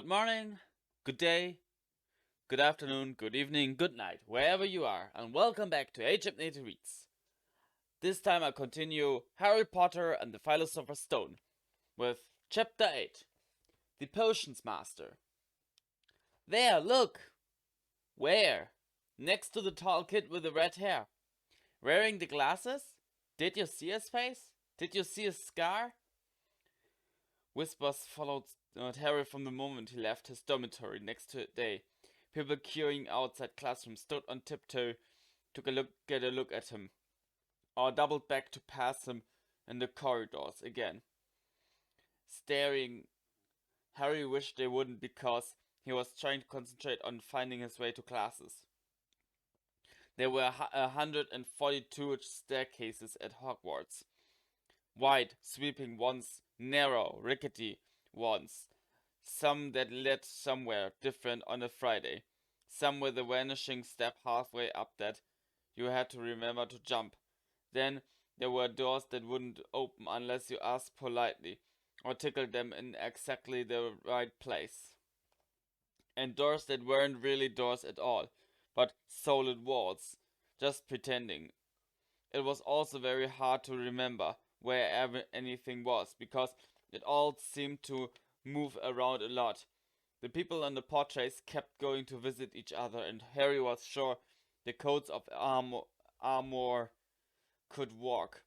Good morning, good day, good afternoon, good evening, good night, wherever you are, and welcome back to Achampnator Reads. This time I continue Harry Potter and the Philosopher's Stone with Chapter 8, The Potions Master. There, look! Where? Next to the tall kid with the red hair. Wearing the glasses? Did you see his face? Did you see his scar? Whispers followed Harry from the moment he left his dormitory next day. People queuing outside classrooms stood on tiptoe to get a look at him, or doubled back to pass him in the corridors again. Staring, Harry wished they wouldn't because he was trying to concentrate on finding his way to classes. There were 142 staircases at Hogwarts. Wide, sweeping ones, narrow, rickety ones. Some that led somewhere different on a Friday. Some with a vanishing step halfway up that you had to remember to jump. Then there were doors that wouldn't open unless you asked politely or tickled them in exactly the right place. And doors that weren't really doors at all, but solid walls, just pretending. It was also very hard to remember wherever anything was, because it all seemed to move around a lot. The people on the portraits kept going to visit each other, and Harry was sure the coats of armor could walk.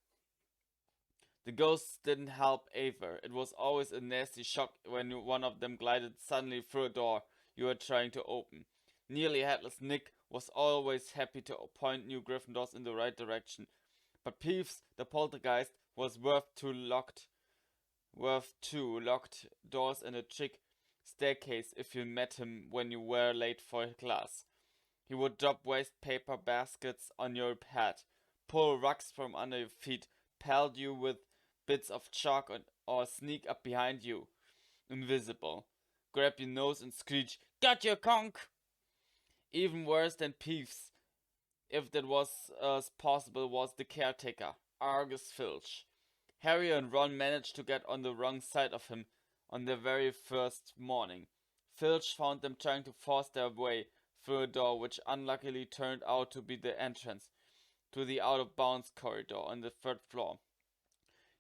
The ghosts didn't help either. It was always a nasty shock when one of them glided suddenly through a door you were trying to open. Nearly headless Nick was always happy to point new Gryffindors in the right direction, but Peeves, the poltergeist, was worth two locked doors and a trick staircase if you met him when you were late for class. He would drop waste paper baskets on your head, pull rugs from under your feet, pelt you with bits of chalk, or sneak up behind you, invisible, grab your nose and screech, "Got your conch!" Even worse than Peeves, if that was possible, was the caretaker, Argus Filch. Harry and Ron managed to get on the wrong side of him on their very first morning. Filch found them trying to force their way through a door which unluckily turned out to be the entrance to the out-of-bounds corridor on the third floor.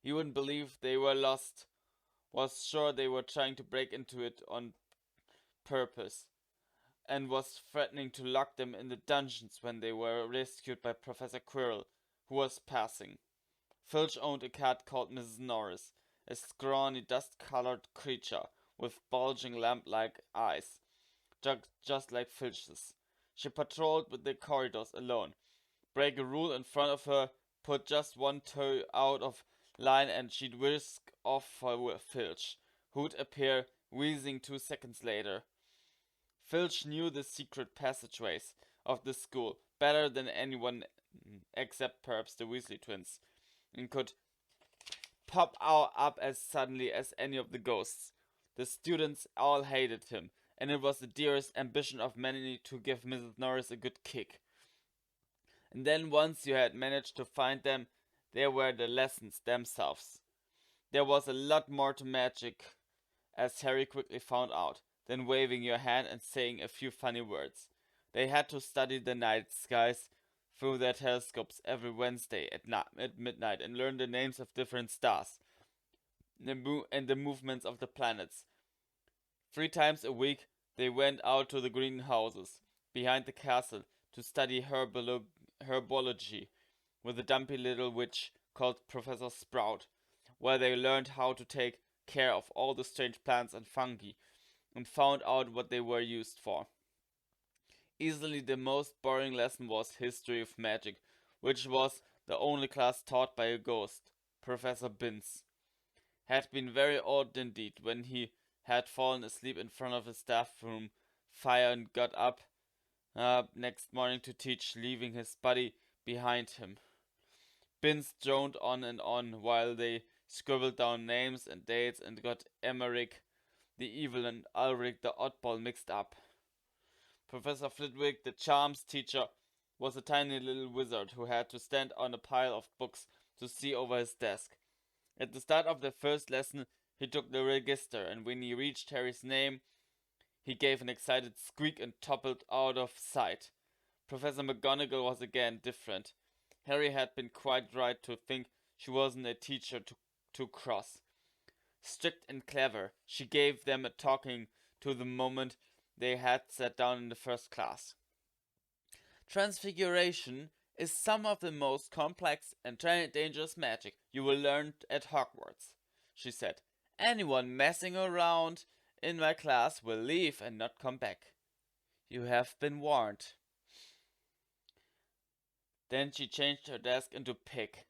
He wouldn't believe they were lost, was sure they were trying to break into it on purpose, and was threatening to lock them in the dungeons when they were rescued by Professor Quirrell, who was passing. Filch owned a cat called Mrs. Norris, a scrawny, dust-colored creature with bulging lamp-like eyes, just like Filch's. She patrolled with the corridors alone. Break a rule in front of her, put just one toe out of line, and she'd whisk off for Filch, who'd appear wheezing 2 seconds later. Filch knew the secret passageways of the school better than anyone except perhaps the Weasley twins, and could pop up as suddenly as any of the ghosts. The students all hated him, and it was the dearest ambition of many to give Mrs. Norris a good kick. And then once you had managed to find them, there were the lessons themselves. There was a lot more to magic, as Harry quickly found out, than waving your hand and saying a few funny words. They had to study the night skies through their telescopes every Wednesday at midnight and learn the names of different stars and the movements of the planets. 3 times a week they went out to the greenhouses behind the castle to study herbology with a dumpy little witch called Professor Sprout, where they learned how to take care of all the strange plants and fungi and found out what they were used for. Easily the most boring lesson was History of Magic, which was the only class taught by a ghost, Professor Binns. Had been very odd indeed when he had fallen asleep in front of his staff room fire and got up next morning to teach, leaving his buddy behind him. Binns droned on while they scribbled down names and dates and got Emmerich the evil and Ulrich the oddball mixed up. Professor Flitwick, the charms teacher, was a tiny little wizard who had to stand on a pile of books to see over his desk. At the start of the first lesson, he took the register, and when he reached Harry's name, He gave an excited squeak and toppled out of sight. Professor McGonagall was again different. Harry had been quite right to think she wasn't a teacher too cross. Strict and clever, she gave them a talking to the moment they had sat down in the first class. Transfiguration is some of the most complex and dangerous magic you will learn at Hogwarts, she said. Anyone messing around in my class will leave and not come back. You have been warned. Then she changed her desk into pig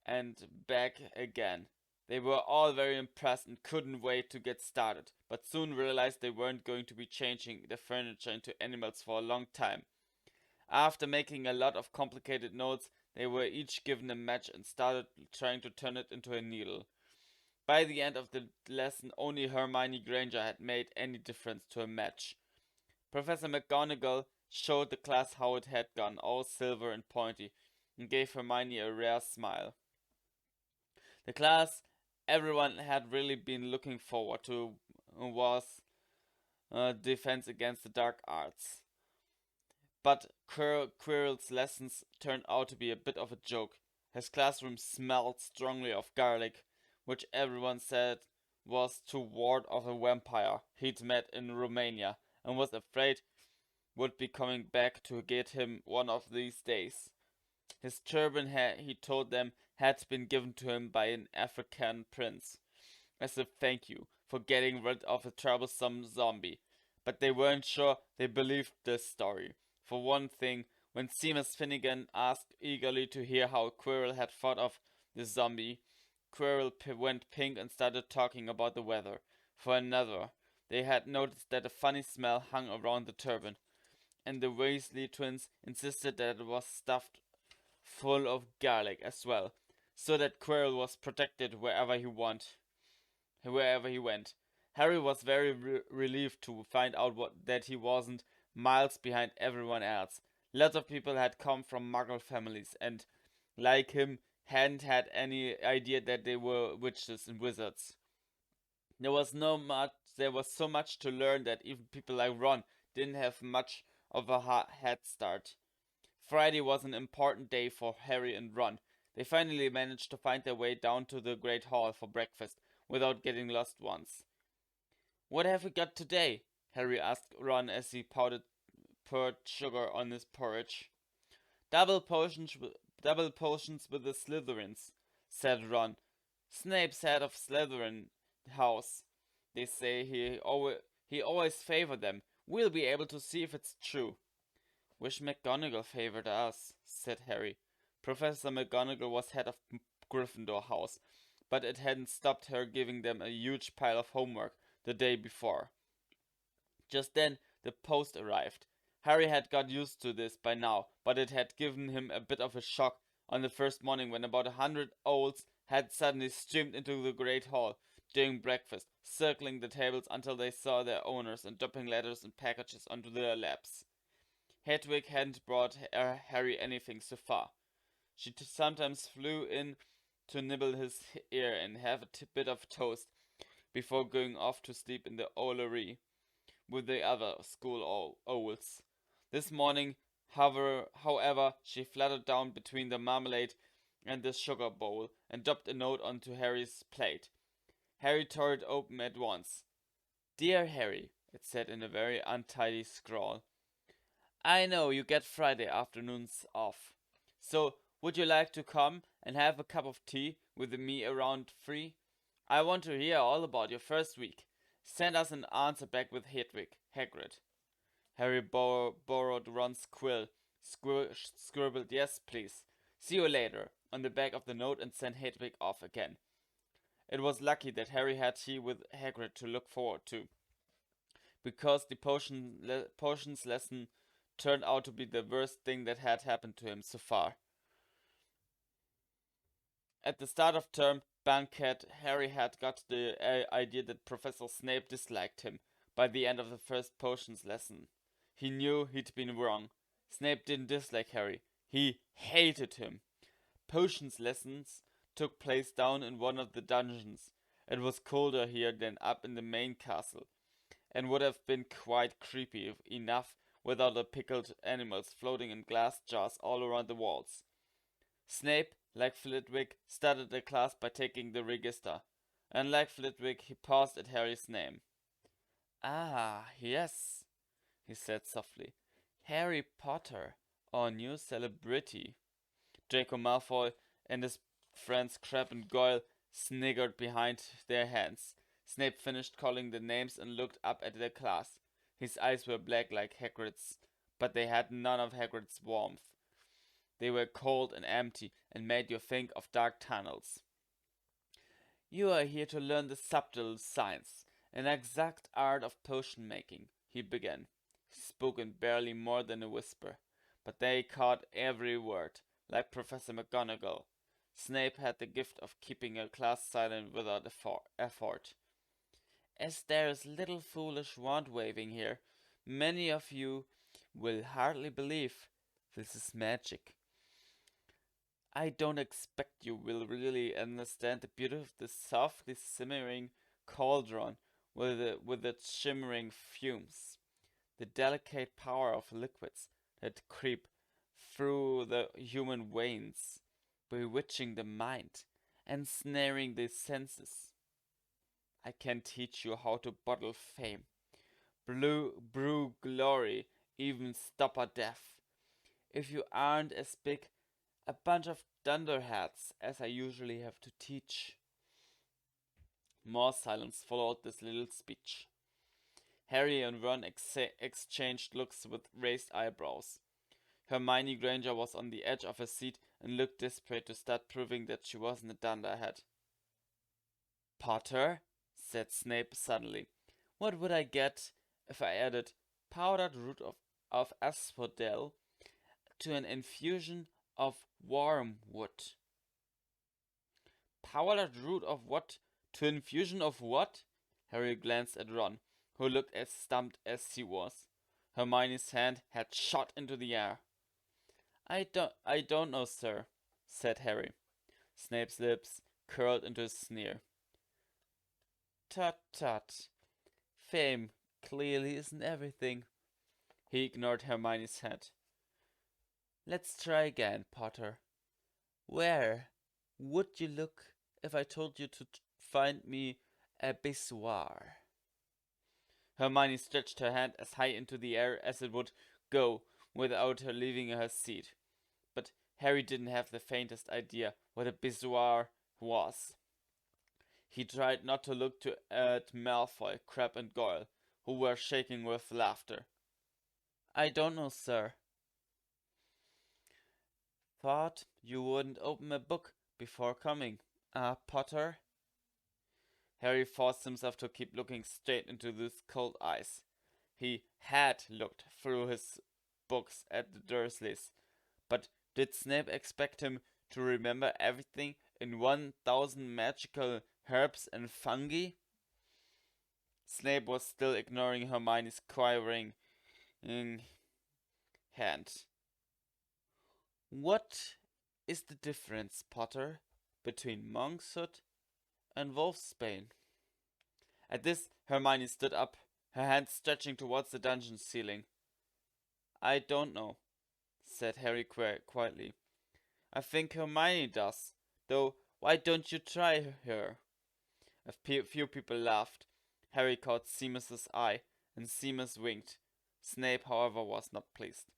and back again. They were all very impressed and couldn't wait to get started, but soon realized they weren't going to be changing the furniture into animals for a long time. After making a lot of complicated notes, they were each given a match and started trying to turn it into a needle. By the end of the lesson, only Hermione Granger had made any difference to a match. Professor McGonagall showed the class how it had gone, all silver and pointy, and gave Hermione a rare smile. The class everyone had really been looking forward to was Defense Against the Dark Arts. But Quirrell's lessons turned out to be a bit of a joke. His classroom smelled strongly of garlic, which everyone said was to ward off a vampire he'd met in Romania and was afraid would be coming back to get him one of these days. His turban, he told them, had been given to him by an African prince as a thank you for getting rid of a troublesome zombie. But they weren't sure they believed this story. For one thing, when Seamus Finnegan asked eagerly to hear how Quirrell had thought of the zombie, Quirrell went pink and started talking about the weather. For another, they had noticed that a funny smell hung around the turban, and the Weasley twins insisted that it was stuffed full of garlic as well, so that Quirrell was protected wherever he went. Harry was very relieved to find out that he wasn't miles behind everyone else. Lots of people had come from Muggle families and, like him, hadn't had any idea that they were witches and wizards. There was so much to learn that even people like Ron didn't have much of a head start. Friday was an important day for Harry and Ron. They finally managed to find their way down to the Great Hall for breakfast without getting lost once. "What have we got today?" Harry asked Ron as he poured sugar on his porridge. Double potions with the Slytherins," said Ron. "Snape's head of Slytherin house. They say he always favored them. We'll be able to see if it's true." "Wish McGonagall favored us," said Harry. Professor McGonagall was head of Gryffindor house, but it hadn't stopped her giving them a huge pile of homework the day before. Just then, the post arrived. Harry had got used to this by now, but it had given him a bit of a shock on the first morning when about 100 owls had suddenly streamed into the Great Hall during breakfast, circling the tables until they saw their owners and dropping letters and packages onto their laps. Hedwig hadn't brought Harry anything so far. She sometimes flew in to nibble his ear and have a bit of toast before going off to sleep in the owlery with the other school owls. This morning, however, she fluttered down between the marmalade and the sugar bowl and dropped a note onto Harry's plate. Harry tore it open at once. "Dear Harry," it said in a very untidy scrawl, "I know you get Friday afternoons off. So, would you like to come and have a cup of tea with me around 3? I want to hear all about your first week. Send us an answer back with Hagrid." Harry borrowed Ron's quill, scribbled "yes, please. See you later" on the back of the note and sent Hedwig off again. It was lucky that Harry had tea with Hagrid to look forward to, because the potions lesson turned out to be the worst thing that had happened to him so far. At the start of term banquet, Harry had got the idea that Professor Snape disliked him by the end of the first potions lesson. He knew he'd been wrong. Snape didn't dislike Harry. He hated him. Potions lessons took place down in one of the dungeons. It was colder here than up in the main castle. and would have been quite creepy enough without the pickled animals floating in glass jars all around the walls. Snape, like Flitwick, started the class by taking the register, and like Flitwick, he paused at Harry's name. "Ah, yes," he said softly. "Harry Potter, our new celebrity." Draco Malfoy and his friends Crabbe and Goyle sniggered behind their hands. Snape finished calling the names and looked up at their class. His eyes were black like Hagrid's, but they had none of Hagrid's warmth. They were cold and empty and made you think of dark tunnels. "You are here to learn the subtle science and exact art of potion making," he began. He spoke in barely more than a whisper, but they caught every word, like Professor McGonagall. Snape had the gift of keeping a class silent without effort. "As there is little foolish wand waving here, many of you will hardly believe this is magic. I don't expect you will really understand the beauty of this softly simmering cauldron with its shimmering fumes, the delicate power of liquids that creep through the human veins, bewitching the mind, ensnaring the senses. I can teach you how to bottle fame, brew glory, even stopper death. If you aren't as big a bunch of dunderheads as I usually have to teach." More silence followed this little speech. Harry and Ron exchanged looks with raised eyebrows. Hermione Granger was on the edge of her seat and looked desperate to start proving that she wasn't a dunderhead. "Potter," said Snape suddenly, "what would I get if I added powdered root of asphodel to an infusion of wormwood?" "Powdered root of what to infusion of what?" Harry glanced at Ron, who looked as stumped as he was. Hermione's hand had shot into the air. I don't know, sir," said Harry. Snape's lips curled into a sneer. "Tut tut. Fame clearly isn't everything." He ignored Hermione's hand. "Let's try again, Potter. Where would you look if I told you to find me a pissoir?" Hermione stretched her hand as high into the air as it would go without her leaving her seat. But Harry didn't have the faintest idea what a pissoir was. He tried not to look at Malfoy, Crabbe, and Goyle, who were shaking with laughter. "I don't know, sir." "Thought you wouldn't open a book before coming, Potter?" Harry forced himself to keep looking straight into those cold eyes. He had looked through his books at the Dursleys, but did Snape expect him to remember everything in 1,000 magical herbs and fungi? Snape was still ignoring Hermione's quivering hand. "What is the difference, Potter, between monkshood and wolfsbane?" At this, Hermione stood up, her hand stretching towards the dungeon ceiling. "I don't know," said Harry quietly. "I think Hermione does, though why don't you try her?" A few people laughed. Harry caught Seamus's eye, and Seamus winked. Snape, however, was not pleased.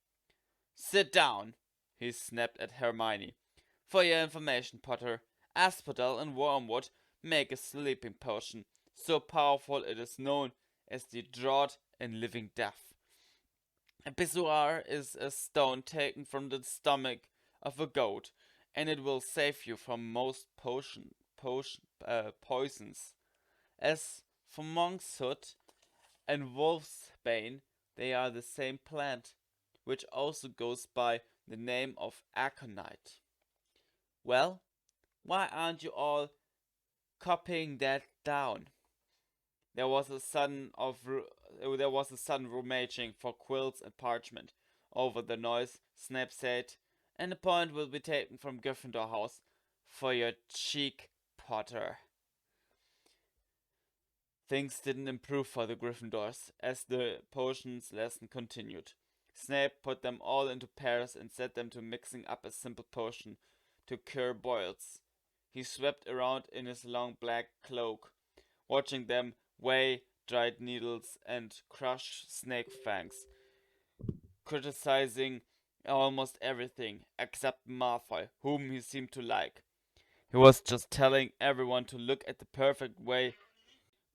"Sit down," he snapped at Hermione. "For your information, Potter, asphodel and wormwood make a sleeping potion, so powerful it is known as the Draught in Living Death. A pissoir is a stone taken from the stomach of a goat, and it will save you from most poisons. As for monkshood and wolfsbane, they are the same plant, which also goes by the name of aconite. Well, why aren't you all copying that down?" There was a sudden rummaging for quills and parchment. Over the noise, Snape said, "And a point will be taken from Gryffindor House for your cheek, Potter." Things didn't improve for the Gryffindors as the potions lesson continued. Snape put them all into pairs and set them to mixing up a simple potion to cure boils. He swept around in his long black cloak, watching them weigh dried needles and crush snake fangs, criticizing almost everything except Malfoy, whom he seemed to like. He was just telling everyone to look at the perfect way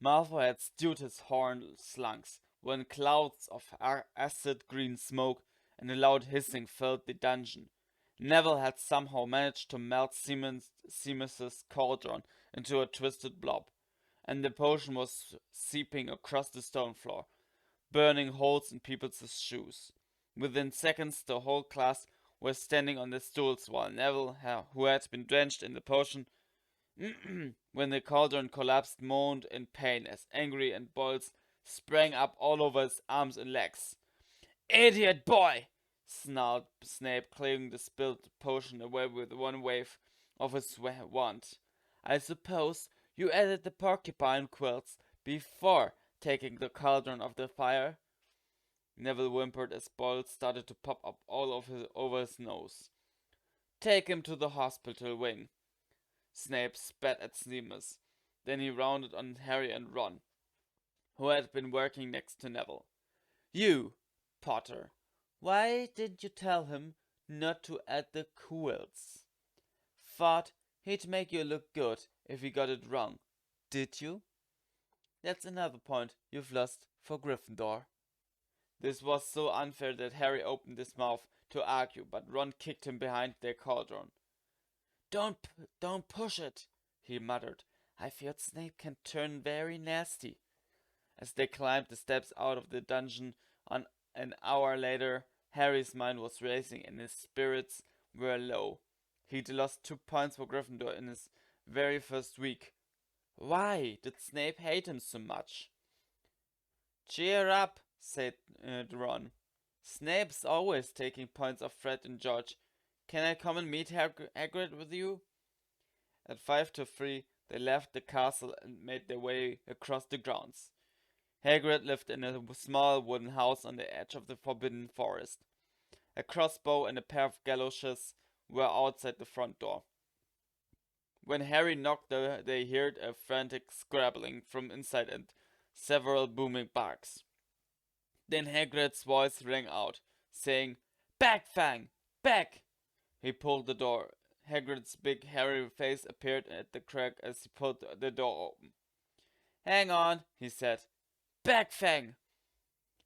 Malfoy had stewed his horned slunks, when clouds of acid green smoke and a loud hissing filled the dungeon. Neville had somehow managed to melt Seamus's cauldron into a twisted blob, and the potion was seeping across the stone floor, burning holes in people's shoes. Within seconds, the whole class was standing on their stools while Neville, who had been drenched in the potion, when the cauldron collapsed, moaned in pain as angry and boils sprang up all over his arms and legs. "Idiot boy!" snarled Snape, clearing the spilled potion away with one wave of his wand. "I suppose you added the porcupine quills before taking the cauldron off the fire?" Neville whimpered as boils started to pop up all over his nose. "Take him to the hospital wing." Snape spat at Seamus. Then he rounded on Harry and Ron, who had been working next to Neville. "You, Potter, why did you tell him not to add the quills? Thought he'd make you look good if he got it wrong, did you? That's another point you've lost for Gryffindor." This was so unfair that Harry opened his mouth to argue, but Ron kicked him behind their cauldron. Don't push it," he muttered. "I feared Snape can turn very nasty." As they climbed the steps out of the dungeon an hour later, Harry's mind was racing and his spirits were low. He'd lost 2 points for Gryffindor in his very first week. Why did Snape hate him so much? "Cheer up," said Ron. "Snape's always taking points off Fred and George. Can I come and meet Hagrid with you?" At 5 to 3, they left the castle and made their way across the grounds. Hagrid lived in a small wooden house on the edge of the Forbidden Forest. A crossbow and a pair of galoshes were outside the front door. When Harry knocked, they heard a frantic scrabbling from inside and several booming barks. Then Hagrid's voice rang out, saying, "Back, Fang! Back!" He pulled the door. Hagrid's big hairy face appeared at the crack as he pulled the door open. "Hang on," he said. "Back, Fang!"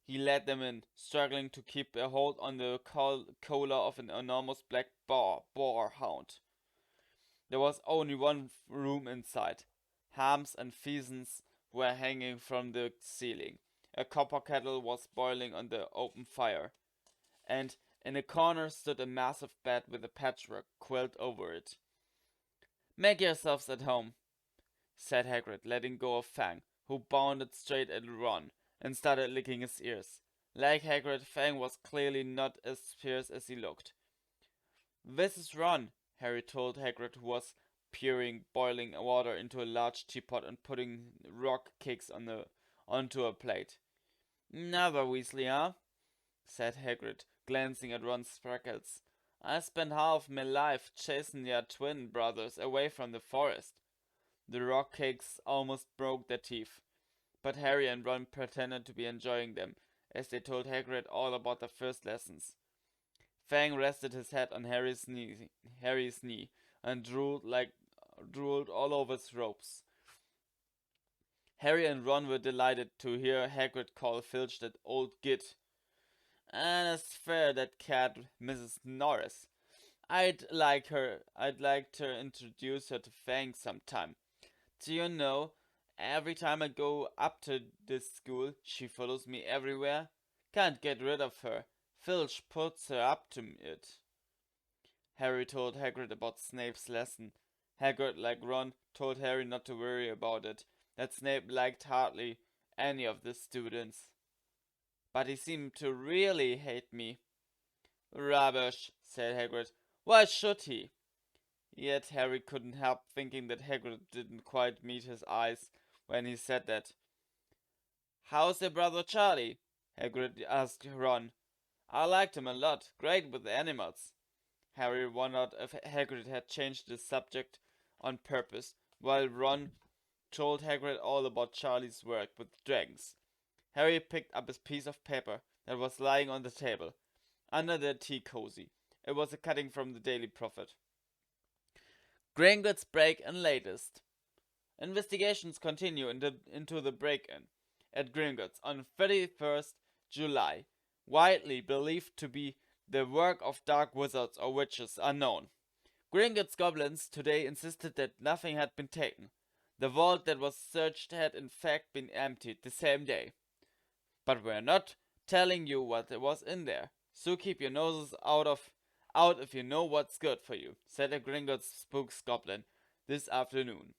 He led them in, struggling to keep a hold on the collar of an enormous black boar hound. There was only one room inside. Hams and pheasants were hanging from the ceiling. A copper kettle was boiling on the open fire, and in a corner stood a massive bed with a patchwork quilt over it. "Make yourselves at home," said Hagrid, letting go of Fang, who bounded straight at Ron and started licking his ears. Like Hagrid, Fang was clearly not as fierce as he looked. "This is Ron," Harry told Hagrid, who was pouring boiling water into a large teapot and putting rock cakes onto a plate. "Another Weasley, huh?" said Hagrid, glancing at Ron's freckles. "I spent half my life chasing your twin brothers away from the forest." The rock cakes almost broke their teeth, but Harry and Ron pretended to be enjoying them, as they told Hagrid all about their first lessons. Fang rested his head on Harry's knee and drooled all over his robes. Harry and Ron were delighted to hear Hagrid call Filch that old git. "And it's fair that cat, Mrs. Norris. I'd like to introduce her to Fang sometime. Do you know, every time I go up to this school, she follows me everywhere. Can't get rid of her. Filch puts her up to it." Harry told Hagrid about Snape's lesson. Hagrid, like Ron, told Harry not to worry about it, that Snape liked hardly any of the students. "But he seemed to really hate me." "Rubbish," said Hagrid. "Why should he?" Yet Harry couldn't help thinking that Hagrid didn't quite meet his eyes when he said that. "How's your brother Charlie?" Hagrid asked Ron. "I liked him a lot. Great with the animals." Harry wondered if Hagrid had changed the subject on purpose, while Ron told Hagrid all about Charlie's work with dragons. Harry picked up a piece of paper that was lying on the table, under the tea cozy. It was a cutting from the Daily Prophet. Gringotts break-in latest. Investigations continue into the break-in at Gringotts on 31st July, widely believed to be the work of dark wizards or witches unknown. Gringotts goblins today insisted that nothing had been taken. The vault that was searched had in fact been emptied the same day. "But we're not telling you what was in there, so keep your noses out if you know what's good for you," said a Gringotts spooks goblin this afternoon.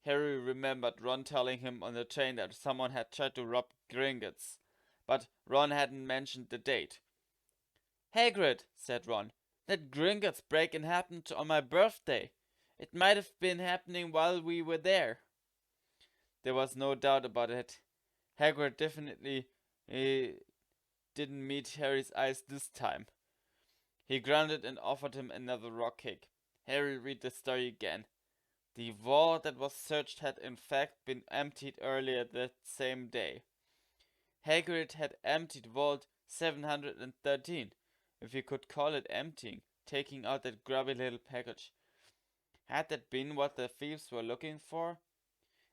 Harry remembered Ron telling him on the train that someone had tried to rob Gringotts, but Ron hadn't mentioned the date. "Hagrid," said Ron, "that Gringotts break-in happened on my birthday. It might have been happening while we were there." There was no doubt about it. Hagrid definitely didn't meet Harry's eyes this time. He grunted and offered him another rock cake. Harry read the story again. The vault that was searched had in fact been emptied earlier that same day. Hagrid had emptied vault 713, if you could call it emptying, taking out that grubby little package. Had that been what the thieves were looking for?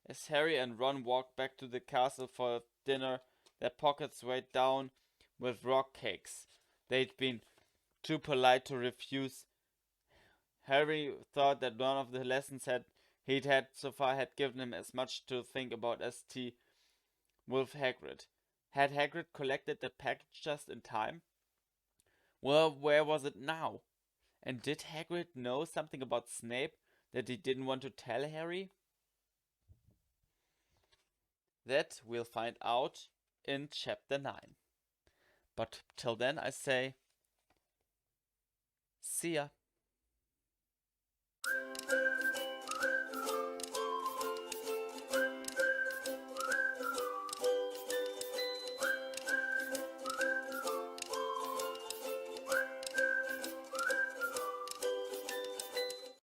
As Harry and Ron walked back to the castle for dinner, their pockets weighed down with rock cakes. They'd been too polite to refuse. Harry thought that none of the lessons he'd had so far had given him as much to think about as tea with Hagrid. Had Hagrid collected the package just in time? Well, where was it now? And did Hagrid know something about Snape that he didn't want to tell Harry? That we'll find out in chapter 9. But till then I say, see ya.